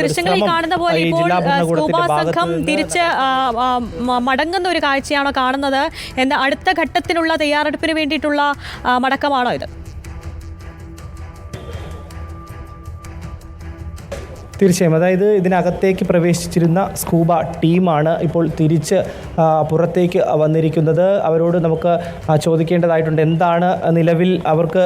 ദൃശ്യങ്ങളിൽ കാണുന്ന പോലെ ഇപ്പോൾ സ്കൂബ സംഘം തിരിച്ച് മടങ്ങുന്ന ഒരു കാഴ്ചയാണോ കാണുന്നത്? എന്താ അടുത്ത ഘട്ടത്തിനുള്ള തയ്യാറെടുപ്പിന് വേണ്ടിയിട്ടുള്ള മടക്കമാണോ ഇത്? തീർച്ചയായും, അതായത് ഇതിനകത്തേക്ക് പ്രവേശിച്ചിരുന്ന സ്കൂബ ടീമാണ് ഇപ്പോൾ തിരിച്ച് പുറത്തേക്ക് വന്നിരിക്കുന്നത്. അവരോട് നമുക്ക് ചോദിക്കേണ്ടതായിട്ടുണ്ട്, എന്താണ് നിലവിൽ അവർക്ക്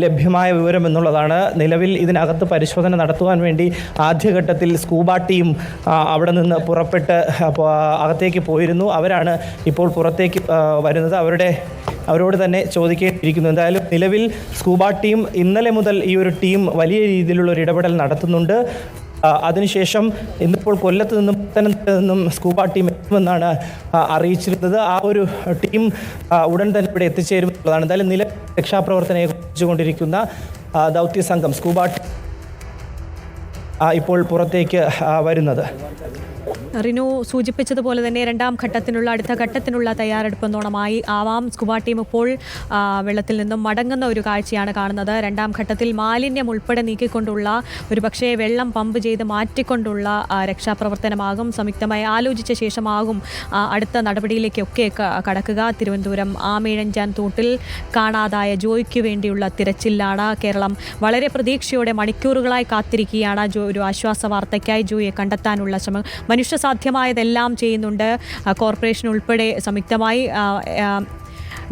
ലഭ്യമായ വിവരം എന്നുള്ളതാണ്. നിലവിൽ ഇതിനകത്ത് പരിശോധന നടത്തുവാൻ വേണ്ടി ആദ്യഘട്ടത്തിൽ സ്കൂബ ടീം അവിടെ നിന്ന് പുറപ്പെട്ട് അകത്തേക്ക് പോയിരുന്നു. അവരാണ് ഇപ്പോൾ പുറത്തേക്ക് വരുന്നത്. അവരോട് തന്നെ ചോദിക്കേണ്ടിയിരിക്കുന്നു. എന്തായാലും നിലവിൽ സ്കൂബ ടീം ഇന്നലെ മുതൽ ഈ ഒരു ടീം വലിയ രീതിയിലുള്ള ഒരു ഇടപെടൽ നടത്തുന്നുണ്ട്. അതിനുശേഷം ഇന്നിപ്പോൾ കൊല്ലത്ത് നിന്നും പത്തനംതിട്ടയിൽ നിന്നും സ്കൂബ ടീം എത്തുമെന്നാണ് അറിയിച്ചിരുന്നത്. ആ ഒരു ടീം ഉടൻ തന്നെ ഇവിടെ എത്തിച്ചേരുമെന്നുള്ളതാണ്. എന്തായാലും രക്ഷാപ്രവർത്തനം ഏകോപിപ്പിച്ചുകൊണ്ടിരിക്കുന്ന ദൗത്യ സംഘം സ്കൂബ ഇപ്പോൾ പുറത്തേക്ക് വരുന്നത്. റിനു സൂചിപ്പിച്ചതുപോലെ തന്നെ അടുത്ത ഘട്ടത്തിനുള്ള തയ്യാറെടുപ്പെന്നോണമായി ആവാം സ്കൂബ ടീം ഇപ്പോൾ വെള്ളത്തിൽ നിന്നും മടങ്ങുന്ന ഒരു കാഴ്ചയാണ് കാണുന്നത്. രണ്ടാം ഘട്ടത്തിൽ മാലിന്യം ഉൾപ്പെടെ നീക്കിക്കൊണ്ടുള്ള ഒരുപക്ഷേ വെള്ളം പമ്പ് ചെയ്ത് മാറ്റിക്കൊണ്ടുള്ള രക്ഷാപ്രവർത്തനമാകും. സംയുക്തമായി ആലോചിച്ച ശേഷമാകും അടുത്ത നടപടിയിലേക്കൊക്കെ കടക്കുക. തിരുവനന്തപുരം ആമേഴഞ്ചാൻ തോട്ടിൽ കാണാതായ ജോയിക്ക് വേണ്ടിയുള്ള തിരച്ചിലാണ് കേരളം. വളരെ പ്രതീക്ഷയോടെ മണിക്കൂറുകളായി കാത്തിരിക്കുകയാണ്. ഒരു ആശ്വാസ വാർത്തയ്ക്കായി ജോയിയെ കണ്ടെത്താനുള്ള ശ്രമം മനുഷ്യസാധ്യമായതെല്ലാം ചെയ്യുന്നുണ്ട്. കോർപ്പറേഷൻ ഉൾപ്പെടെ സംയുക്തമായി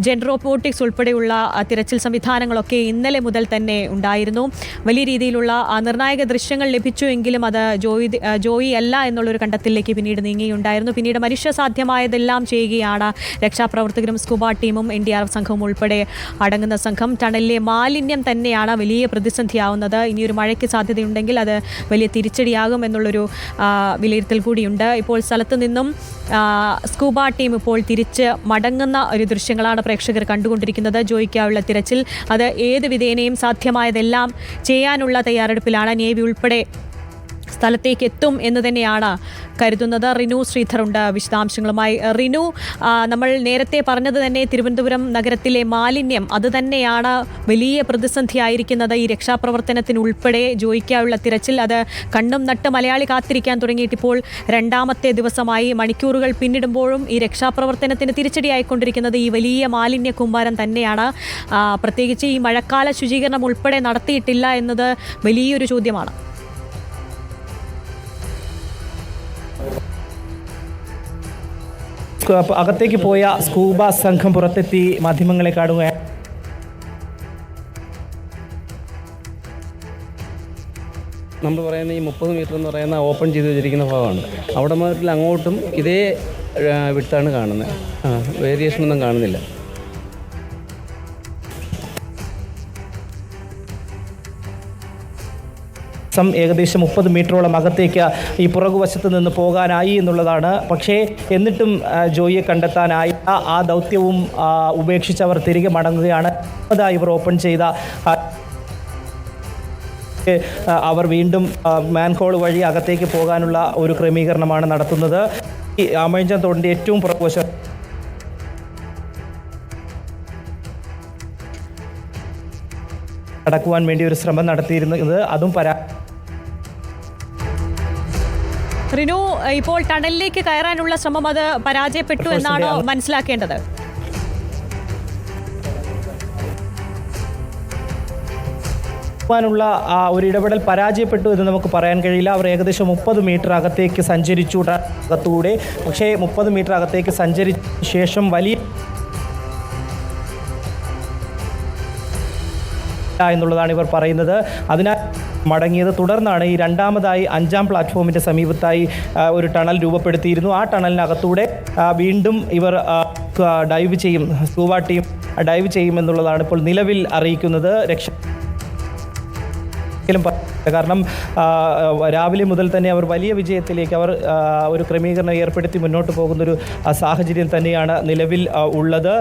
ജെൻ റോബോട്ടിക്സ് ഉൾപ്പെടെയുള്ള തിരച്ചിൽ സംവിധാനങ്ങളൊക്കെ ഇന്നലെ മുതൽ തന്നെ ഉണ്ടായിരുന്നു. വലിയ രീതിയിലുള്ള നിർണായക ദൃശ്യങ്ങൾ ലഭിച്ചുവെങ്കിലും അത് ജോയി അല്ല എന്നുള്ളൊരു കണ്ടെത്തലിലേക്ക് പിന്നീട് നീങ്ങിയുണ്ടായിരുന്നു. പിന്നീട് മനുഷ്യസാധ്യമായതെല്ലാം ചെയ്യുകയാണ് രക്ഷാപ്രവർത്തകരും സ്കൂബ ടീമും NDRF സംഘവും ഉൾപ്പെടെ അടങ്ങുന്ന സംഘം. ടണലിലെ മാലിന്യം തന്നെയാണ് വലിയ പ്രതിസന്ധിയാവുന്നത്. ഇനിയൊരു മഴയ്ക്ക് സാധ്യതയുണ്ടെങ്കിൽ അത് വലിയ തിരിച്ചടിയാകും എന്നുള്ളൊരു വിലയിരുത്തൽ കൂടിയുണ്ട്. ഇപ്പോൾ സ്ഥലത്ത് നിന്നും സ്കൂബ ടീം ഇപ്പോൾ തിരിച്ച് മടങ്ങുന്ന ഒരു ദൃശ്യങ്ങളാണ് പ്രേക്ഷകർ കണ്ടുകൊണ്ടിരിക്കുന്നത്. ജോയിക്കായുള്ള തിരച്ചിൽ അത് ഏത് വിധേനയും സാധ്യമായതെല്ലാം ചെയ്യാനുള്ള തയ്യാറെടുപ്പിലാണ്. നേവി ഉൾപ്പെടെ സ്ഥലത്തേക്ക് എത്തും എന്ന് തന്നെയാണ് കരുതുന്നത്. റിനു ശ്രീധറുണ്ട് വിശദാംശങ്ങളുമായി. റിനു, നമ്മൾ നേരത്തെ പറഞ്ഞത് തന്നെ തിരുവനന്തപുരം നഗരത്തിലെ മാലിന്യം അത് തന്നെയാണ് വലിയ പ്രതിസന്ധിയായിരിക്കുന്നത്. ഈ രക്ഷാപ്രവർത്തനത്തിനുൾപ്പെടെ ജോയിക്കായുള്ള തിരച്ചിൽ അത് കണ്ണും നട്ട് മലയാളി കാത്തിരിക്കാൻ തുടങ്ങിയിട്ടിപ്പോൾ രണ്ടാമത്തെ ദിവസമായി. മണിക്കൂറുകൾ പിന്നിടുമ്പോഴും ഈ രക്ഷാപ്രവർത്തനത്തിന് തിരിച്ചടിയായിക്കൊണ്ടിരിക്കുന്നത് ഈ വലിയ മാലിന്യ കൂമ്പാരം തന്നെയാണ്. പ്രത്യേകിച്ച് ഈ മഴക്കാല ശുചീകരണം ഉൾപ്പെടെ നടത്തിയിട്ടില്ല എന്നത് വലിയൊരു ചോദ്യമാണ്. അകത്തേക്ക് പോയ സ്കൂബ സംഘം പുറത്തെത്തി മാധ്യമങ്ങളെ കാണുകയാണ്. നമ്മൾ പറയുന്ന ഈ 30 മീറ്റർ എന്ന് പറയുന്ന ഓപ്പൺ ചെയ്ത് വെച്ചിരിക്കുന്ന ഭാഗമാണ്. അവിടെ മുതൽ അങ്ങോട്ടും ഇതേ വിട്ടാണ് കാണുന്നത്. വേരിയേഷനൊന്നും കാണുന്നില്ല. ഏകദേശം 30 മീറ്ററോളം അകത്തേക്ക് ഈ പുറകുവശത്ത് നിന്ന് പോകാനായി എന്നുള്ളതാണ്. പക്ഷേ എന്നിട്ടും ജോയിയെ കണ്ടെത്താനായി ആ ദൗത്യവും ഉപേക്ഷിച്ചവർ തിരികെ മടങ്ങുകയാണ്. ഇവർ ഓപ്പൺ ചെയ്ത അവർ വീണ്ടും മാൻഹോൾ വഴി അകത്തേക്ക് പോകാനുള്ള ഒരു ക്രമീകരണമാണ് നടത്തുന്നത്. ഈ ആമേഴഞ്ചാൻ തോടിൻ്റെ ഏറ്റവും പുറകുവശം കടക്കുവാൻ വേണ്ടി ഒരു ശ്രമം നടത്തിയിരുന്നത് അതും റിനു, ഇപ്പോൾ ടണലിലേക്ക് കയറാനുള്ള ശ്രമം അത് പരാജയപ്പെട്ടു എന്നാണോ മനസ്സിലാക്കേണ്ടത്? ുള്ള ഒരു ഇടപെടൽ പരാജയപ്പെട്ടു എന്ന് നമുക്ക് പറയാൻ കഴിയില്ല. അവർ ഏകദേശം 30 മീറ്റർ അകത്തേക്ക് സഞ്ചരിച്ചു അകത്തൂടെ. പക്ഷേ 30 മീറ്റർ അകത്തേക്ക് സഞ്ചരിച്ച ശേഷം വലിയ എന്നുള്ളതാണ് ഇവർ പറയുന്നത്. അതിനാൽ മടങ്ങിയത്. തുടർന്നാണ് ഈ രണ്ടാമതായി 5ാം പ്ലാറ്റ്ഫോമിൻ്റെ സമീപത്തായി ഒരു ടണൽ രൂപപ്പെടുത്തിയിരുന്നു. ആ ടണലിനകത്തൂടെ വീണ്ടും ഇവർ ഡൈവ് ചെയ്യും, സ്കൂബ ടീം ഡൈവ് ചെയ്യുമെന്നുള്ളതാണ് ഇപ്പോൾ നിലവിൽ അറിയിക്കുന്നത്. കാരണം രാവിലെ മുതൽ തന്നെ അവർ വലിയ വിജയത്തിലേക്ക് അവർ ഒരു ക്രമീകരണം ഏർപ്പെടുത്തി മുന്നോട്ട് പോകുന്നൊരു സാഹചര്യം തന്നെയാണ് നിലവിൽ ഉള്ളത്.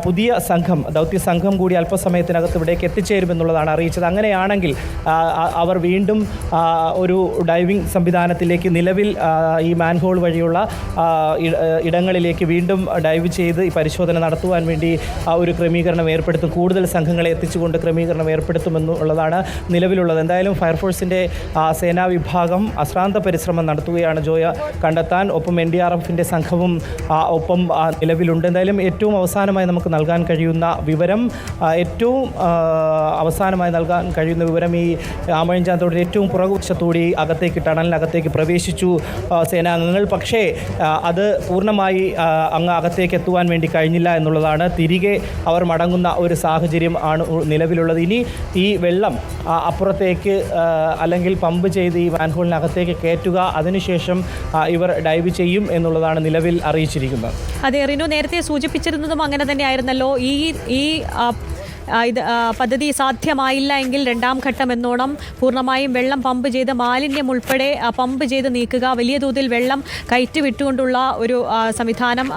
പുതിയ സംഘം, ദൗത്യ സംഘം കൂടി അല്പസമയത്തിനകത്ത് ഇവിടേക്ക് എത്തിച്ചേരുമെന്നുള്ളതാണ് അറിയിച്ചത്. അങ്ങനെയാണെങ്കിൽ അവർ വീണ്ടും ഒരു ഡൈവിംഗ് സംവിധാനത്തിലേക്ക് നിലവിൽ ഈ മാൻഹോൾ വഴിയുള്ള ഇടങ്ങളിലേക്ക് വീണ്ടും ഡൈവ് ചെയ്ത് ഈ പരിശോധന നടത്തുവാൻ വേണ്ടി ഒരു ക്രമീകരണം ഏർപ്പെടുത്തും. കൂടുതൽ സംഘങ്ങളെ എത്തിച്ചുകൊണ്ട് ക്രമീകരണം ഏർപ്പെടുത്തുമെന്നുള്ളതാണ് നിലവിലുള്ളത്. എന്തായാലും ഫയർഫോഴ്സിൻ്റെ സേനാ വിഭാഗം അശ്രാന്ത പരിശ്രമം നടത്തുകയാണ് ജോയെ കണ്ടെത്താൻ. ഒപ്പം NDRFിൻ്റെ സംഘവും ഒപ്പം നിലവിലുണ്ട്. എന്തായാലും ഏറ്റവും അവസാനമായി നമുക്ക് നൽകാൻ കഴിയുന്ന വിവരം ഈ ആമഴിഞ്ചാൻ തോടിൻ്റെ ഏറ്റവും പുറകുവശത്തൂടി ടണലിനകത്തേക്ക് പ്രവേശിച്ചു സേനാംഗങ്ങൾ. പക്ഷേ അത് പൂർണ്ണമായി അങ്ങ് അകത്തേക്ക് എത്തുവാൻ വേണ്ടി കഴിഞ്ഞില്ല എന്നുള്ളതാണ്. തിരികെ അവർ മടങ്ങുന്ന ഒരു സാഹചര്യം ആണ് നിലവിലുള്ളത്. ഇനി ഈ വെള്ളം അപ്പുറത്തേക്ക് അല്ലെങ്കിൽ പമ്പ് ചെയ്ത് ഈ മാൻഹോളിനകത്തേക്ക് കയറ്റുക, അതിനുശേഷം ഇവർ ഡൈവ് ചെയ്യും എന്നുള്ളതാണ് നിലവിൽ അറിയിച്ചിരിക്കുന്നത്. അതെ റിനു, നേരത്തെ സൂചിപ്പിച്ചിരുന്നതും അങ്ങനെ തന്നെയായിരുന്നല്ലോ. ഈ പദ്ധതി സാധ്യമായില്ല എങ്കിൽ രണ്ടാം ഘട്ടം എന്നോണം പൂർണ്ണമായും വെള്ളം പമ്പ് ചെയ്ത് മാലിന്യം ഉൾപ്പെടെ പമ്പ് ചെയ്ത് നീക്കുക, വലിയ തോതിൽ വെള്ളം കയറ്റിവിട്ടുകൊണ്ടുള്ള ഒരു സംവിധാനം,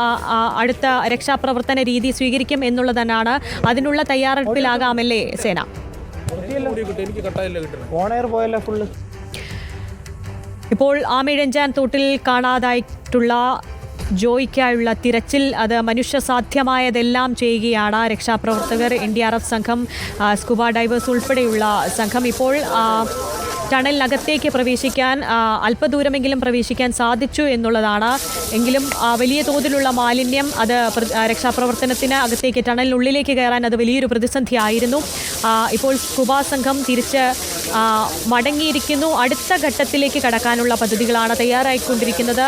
അടുത്ത രക്ഷാപ്രവർത്തന രീതി സ്വീകരിക്കും എന്നുള്ളതാണ്. അതിനുള്ള തയ്യാറെടുപ്പിലാകാമല്ലേ സേന? ഇപ്പോൾ ആമയിഴഞ്ചാൻ തോട്ടിൽ കാണാതായിട്ടുള്ള ജോയ്ക്കായുള്ള തിരച്ചിൽ അത് മനുഷ്യസാധ്യമായതെല്ലാം ചെയ്യുകയാണ് രക്ഷാപ്രവർത്തകർ, NDRF സംഘം, സ്കൂബ ഡൈവേഴ്സ് ഉൾപ്പെടെയുള്ള സംഘം. ഇപ്പോൾ ടണലിനകത്തേക്ക് പ്രവേശിക്കാൻ അല്പദൂരമെങ്കിലും പ്രവേശിക്കാൻ സാധിച്ചു എന്നുള്ളതാണ്. എങ്കിലും വലിയ തോതിലുള്ള മാലിന്യം അത് രക്ഷാപ്രവർത്തനത്തിന് അകത്തേക്ക് ടണലിനുള്ളിലേക്ക് കയറാൻ അത് വലിയൊരു പ്രതിസന്ധിയായിരുന്നു. ഇപ്പോൾ സ്കൂബ സംഘം തിരിച്ച് മടങ്ങിയിരിക്കുന്നു. അടുത്ത ഘട്ടത്തിലേക്ക് കടക്കാനുള്ള പദ്ധതികളാണ് തയ്യാറായിക്കൊണ്ടിരിക്കുന്നത്.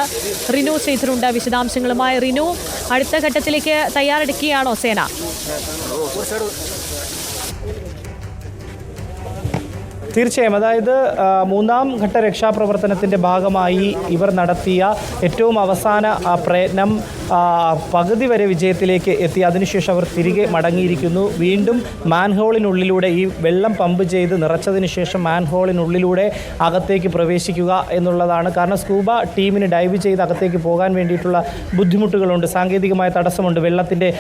റിനു ശ്രീധറുണ്ട് വിശദാംശങ്ങളുമായി. റിനു, അടുത്ത ഘട്ടത്തിലേക്ക് തയ്യാറെടുക്കുകയാണോ സേന? തീർച്ചയായും. അതായത് മൂന്നാം ഘട്ട രക്ഷാപ്രവർത്തനത്തിൻ്റെ ഭാഗമായി ഇവർ നടത്തിയ ഏറ്റവും അവസാന പ്രയത്നം പകുതി വരെ വിജയത്തിലേക്ക് എത്തി. അതിനുശേഷം അവർ തിരികെ മടങ്ങിയിരിക്കുന്നു. വീണ്ടും മാൻഹോളിനുള്ളിലൂടെ ഈ വെള്ളം പമ്പ് ചെയ്ത് നിറച്ചതിന് ശേഷം മാൻഹോളിനുള്ളിലൂടെ അകത്തേക്ക് പ്രവേശിക്കുക എന്നുള്ളതാണ്. കാരണം സ്കൂബ ടീമിന് ഡൈവ് ചെയ്ത് അകത്തേക്ക് പോകാൻ വേണ്ടിയിട്ടുള്ള ബുദ്ധിമുട്ടുകളുണ്ട്, സാങ്കേതികമായ തടസ്സമുണ്ട്, വെള്ളത്തിൻ്റെ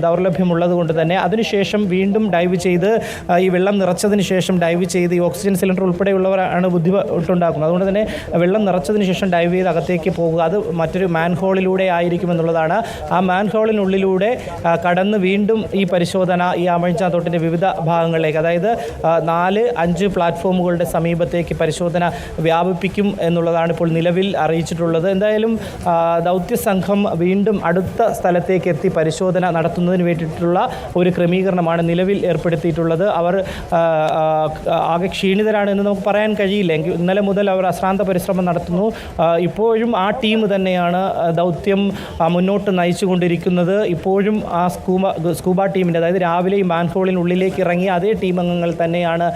ദൗർലഭ്യമുള്ളത് കൊണ്ട് തന്നെ. അതിനുശേഷം വീണ്ടും ഡൈവ് ചെയ്ത് ഈ വെള്ളം നിറച്ചതിന് ശേഷം ഡൈവ് ചെയ്ത് ഈ ഓക്സിജൻ സിലിണ്ടർ ഉൾപ്പെടെയുള്ളവരാണ് ബുദ്ധിമുട്ടുണ്ടാക്കുന്നത്. അതുകൊണ്ട് തന്നെ വെള്ളം നിറച്ചതിന് ശേഷം ഡൈവ് ചെയ്ത് അകത്തേക്ക് പോകുക, അത് മറ്റൊരു മാൻഹോളിലൂടെ ആയിരിക്കുമെന്നുള്ളതാണ്. ആ മാൻഹോളിനുള്ളിലൂടെ കടന്ന് വീണ്ടും ഈ പരിശോധന ഈ ആമഴിഞ്ചാൻ തോട്ടിൻ്റെ വിവിധ ഭാഗങ്ങളിലേക്ക്, അതായത് 4-5 പ്ലാറ്റ്ഫോമുകളുടെ സമീപത്തേക്ക് പരിശോധന വ്യാപിപ്പിക്കും എന്നുള്ളതാണ് ഇപ്പോൾ നിലവിൽ അറിയിച്ചിട്ടുള്ളത്. എന്തായാലും ദൗത്യസംഘം വീണ്ടും അടുത്ത സ്ഥലത്തേക്ക് എത്തി പരിശോധന നടത്തുന്നതിന് വേണ്ടിയിട്ടുള്ള ഒരു ക്രമീകരണമാണ് നിലവിൽ ഏർപ്പെടുത്തിയിട്ടുള്ളത്. അവർ ആകെ ക്ഷീണിതരാണ് എന്ന് നമുക്ക് പറയാൻ കഴിയില്ല. ഇന്നലെ മുതൽ അവർ അശ്രാന്ത പരിശ്രമം നടത്തുന്നു. ഇപ്പോഴും ആ ടീം തന്നെയാണ് ദൗത്യം മുന്നോട്ട് നയിച്ചുകൊണ്ടിരിക്കുന്നത്. ഇപ്പോഴും ആ സ്കൂബ ടീമിൻ്റെ, അതായത് രാവിലെ ഈ മാൻഹോളിനുള്ളിലേക്ക് ഇറങ്ങിയ അതേ ടീം അംഗങ്ങൾ തന്നെയാണ്,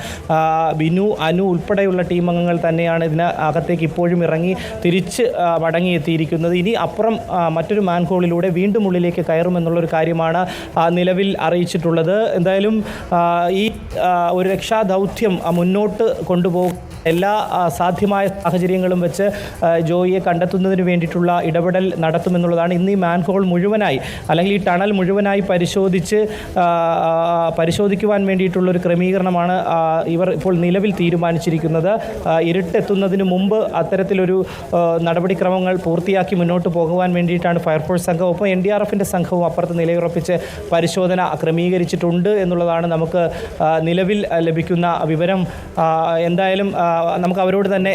ബിനു, അനു ഉൾപ്പെടെയുള്ള ടീം അംഗങ്ങൾ തന്നെയാണ് ഇതിനകത്തേക്ക് ഇപ്പോഴും ഇറങ്ങി തിരിച്ച് മടങ്ങിയെത്തിയിരിക്കുന്നത്. ഇനി അപ്പുറം മറ്റൊരു മാൻഹോളിലൂടെ വീണ്ടും ഉള്ളിലേക്ക് കയറുമെന്നുള്ളൊരു കാര്യമാണ് നിലവിൽ അറിയിച്ചിട്ടുള്ളത്. എന്തായാലും ഈ ഒരു രക്ഷാദൗത്യം മുന്നോട്ട് കൊണ്ടുപോകും എല്ലാ സാധ്യമായ സാഹചര്യങ്ങളും വെച്ച് ജോയിയെ കണ്ടെത്തുന്നതിന് വേണ്ടിയിട്ടുള്ള ഇടപെടൽ നടത്തുമെന്നുള്ളതാണ്. ഇന്ന് ഈ മാൻഹോൾ മുഴുവനായി അല്ലെങ്കിൽ ഈ ടണൽ മുഴുവനായി പരിശോധിക്കുവാൻ വേണ്ടിയിട്ടുള്ളൊരു ക്രമീകരണമാണ് ഇവർ ഇപ്പോൾ നിലവിൽ തീരുമാനിച്ചിരിക്കുന്നത്. ഇരുട്ടെത്തുന്നതിന് മുമ്പ് അത്തരത്തിലൊരു നടപടിക്രമങ്ങൾ പൂർത്തിയാക്കി മുന്നോട്ട് പോകുവാൻ വേണ്ടിയിട്ടാണ് ഫയർഫോഴ്സ് സംഘം, ഒപ്പം NDRFിൻ്റെ സംഘവും അപ്പുറത്ത് നിലയുറപ്പിച്ച് പരിശോധന ക്രമീകരിച്ചിട്ടുണ്ട് എന്നുള്ളതാണ് നമുക്ക് നിലവിൽ ലഭിക്കുന്ന വിവരം. എന്തായാലും നമുക്ക് അവരോട് തന്നെ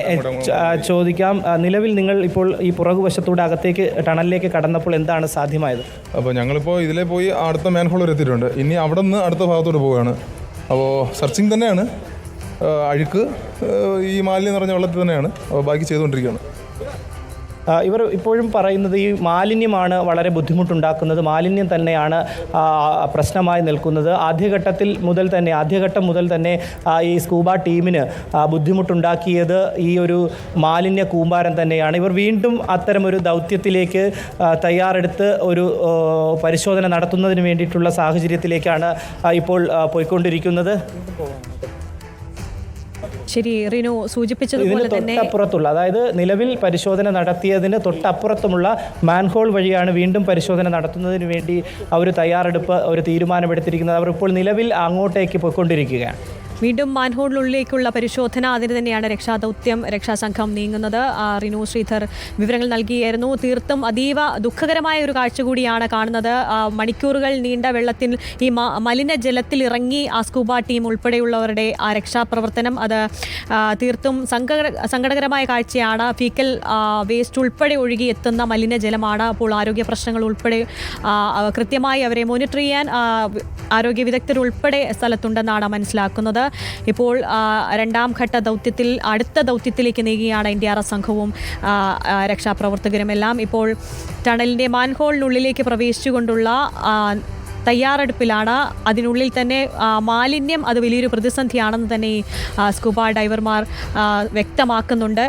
ചോദിക്കാം. നിലവിൽ നിങ്ങൾ ഇപ്പോൾ ഈ പുറകുവശത്തൂടെ അകത്തേക്ക് ടണലിലേക്ക് കടന്നപ്പോൾ എന്താണ് സാധ്യമായത്? അപ്പോൾ ഞങ്ങളിപ്പോൾ ഇതിലേ പോയി അടുത്ത മാൻഹോൾ വരെ എത്തിയിട്ടുണ്ട്. ഇനി അവിടെ നിന്ന് അടുത്ത ഭാഗത്തോട്ട് പോവുകയാണ്. അപ്പോൾ സെർച്ചിങ് തന്നെയാണ്, അഴുക്ക് ഈ മാലിന്യം നിറഞ്ഞ വെള്ളത്തിൽ തന്നെയാണ്. അപ്പോൾ ബാക്കി ചെയ്തുകൊണ്ടിരിക്കുകയാണ്. ഇവർ ഇപ്പോഴും പറയുന്നത് ഈ മാലിന്യമാണ് വളരെ ബുദ്ധിമുട്ടുണ്ടാക്കുന്നത്, മാലിന്യം തന്നെയാണ് പ്രശ്നമായി നിൽക്കുന്നത്. ആദ്യഘട്ടം മുതൽ തന്നെ ഈ സ്കൂബ ടീമിന് ബുദ്ധിമുട്ടുണ്ടാക്കിയത് ഈ ഒരു മാലിന്യ കൂമ്പാരം തന്നെയാണ്. ഇവർ വീണ്ടും അത്തരമൊരു ദൗത്യത്തിലേക്ക് തയ്യാറെടുത്ത് ഒരു പരിശോധന നടത്തുന്നതിന് വേണ്ടിയിട്ടുള്ള സാഹചര്യത്തിലേക്കാണ് ഇപ്പോൾ പോയിക്കൊണ്ടിരിക്കുന്നത്. ശരി, റിനു സൂചിപ്പിച്ചതുപോലെ തന്നെ തൊട്ടപ്പുറത്തുള്ള, അതായത് നിലവിൽ പരിശോധന നടത്തിയതിന് തൊട്ടപ്പുറത്തുമുള്ള മാൻഹോൾ വഴിയാണ് വീണ്ടും പരിശോധന നടത്തുന്നതിന് വേണ്ടി ഒരു തീരുമാനമെടുത്തിരിക്കുന്നത്. അവർ ഇപ്പോൾ നിലവിൽ അങ്ങോട്ടേക്ക് പോയിക്കൊണ്ടിരിക്കുകയാണ്. വീണ്ടും മാൻഹോളിനുള്ളിലേക്കുള്ള പരിശോധന, അതിന് തന്നെയാണ് രക്ഷാദൗത്യം, രക്ഷാസംഘം നീങ്ങുന്നത്. റിനു ശ്രീധർ വിവരങ്ങൾ നൽകിയായിരുന്നു. തീർത്തും അതീവ ദുഃഖകരമായ ഒരു കാഴ്ച കൂടിയാണ് കാണുന്നത്. മണിക്കൂറുകൾ നീണ്ട വെള്ളത്തിൽ ഈ മലിനജലത്തിൽ ഇറങ്ങി ആ സ്കൂബ ടീം ഉൾപ്പെടെയുള്ളവരുടെ ആ രക്ഷാപ്രവർത്തനം, അത് തീർത്തും സങ്കടകരമായ കാഴ്ചയാണ്. ഫീക്കൽ വേസ്റ്റ് ഉൾപ്പെടെ ഒഴുകി എത്തുന്ന മലിനജലമാണ്. അപ്പോൾ ആരോഗ്യ പ്രശ്നങ്ങൾ ഉൾപ്പെടെ കൃത്യമായി അവരെ മോണിറ്റർ ചെയ്യാൻ ആരോഗ്യ വിദഗ്ധർ ഉൾപ്പെടെ സ്ഥലത്തുണ്ടെന്നാണ് മനസ്സിലാക്കുന്നത്. ഇപ്പോൾ രണ്ടാം ഘട്ട ദൗത്യത്തിൽ, അടുത്ത ദൗത്യത്തിലേക്ക് നീങ്ങുകയാണ് NDRF സംഘവും രക്ഷാപ്രവർത്തകരുമെല്ലാം. ഇപ്പോൾ ടണലിൻ്റെ മാൻഹോളിനുള്ളിലേക്ക് പ്രവേശിച്ചുകൊണ്ടുള്ള തയ്യാറെടുപ്പിലാണ്. അതിനുള്ളിൽ തന്നെ മാലിന്യം അത് വലിയൊരു പ്രതിസന്ധിയാണെന്ന് തന്നെ സ്കൂബ ഡൈവർമാർ വ്യക്തമാക്കുന്നുണ്ട്.